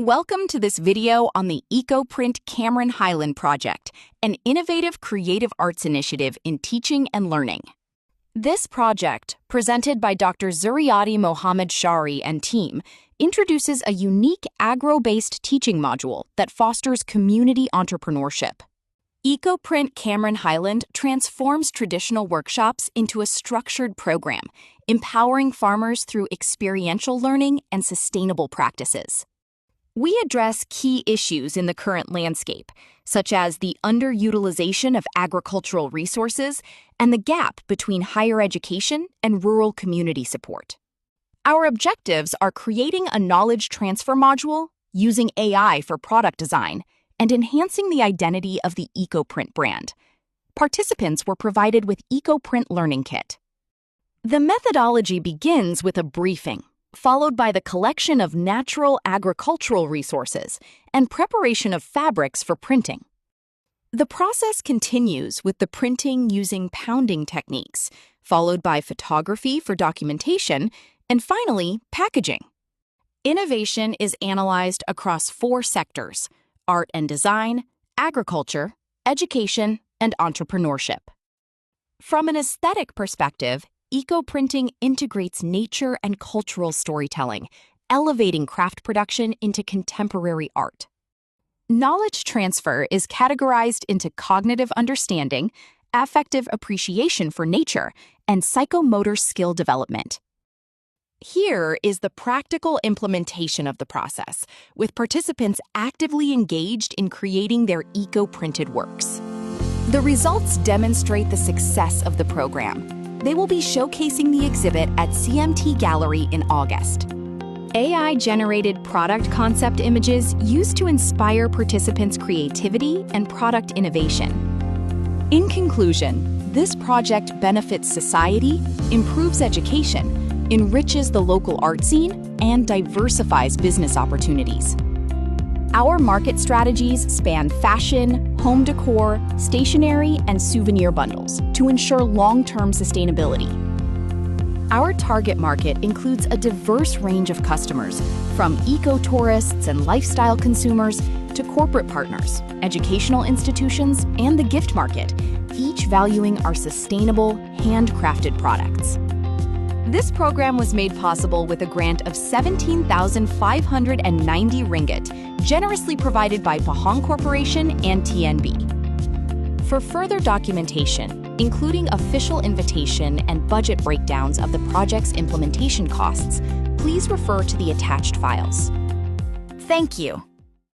Welcome to this video on the EcoPrint HIGHLAND project, an innovative creative arts initiative in teaching and learning. This project, presented by Dr. Zuriati Mohammed Shari and team, introduces a unique agro-based teaching module that fosters community entrepreneurship. EcoPrint HIGHLAND transforms traditional workshops into a structured program, empowering farmers through experiential learning and sustainable practices. We address key issues in the current landscape, such as the underutilization of agricultural resources and the gap between higher education and rural community support. Our objectives are creating a knowledge transfer module, using AI for product design, and enhancing the identity of the EcoPrint brand. Participants were provided with EcoPrint Learning Kit. The methodology begins with a briefing, followed by the collection of natural agricultural resources and preparation of fabrics for printing. The process continues with the printing using pounding techniques, followed by photography for documentation, and finally, packaging. Innovation is analyzed across 4 sectors: art and design, agriculture, education, and entrepreneurship. From an aesthetic perspective, eco-printing integrates nature and cultural storytelling, elevating craft production into contemporary art. Knowledge transfer is categorized into cognitive understanding, affective appreciation for nature, and psychomotor skill development. Here is the practical implementation of the process, with participants actively engaged in creating their eco-printed works. The results demonstrate the success of the program. They will be showcasing the exhibit at CMT Gallery in August. AI-generated product concept images used to inspire participants' creativity and product innovation. In conclusion, this project benefits society, improves education, enriches the local art scene, and diversifies business opportunities. Our market strategies span fashion, home decor, stationery, and souvenir bundles to ensure long-term sustainability. Our target market includes a diverse range of customers, from eco-tourists and lifestyle consumers to corporate partners, educational institutions, and the gift market, each valuing our sustainable, handcrafted products. This program was made possible with a grant of 17,590 ringgit, generously provided by Pahang Corporation and TNB. For further documentation, including official invitation and budget breakdowns of the project's implementation costs, please refer to the attached files. Thank you.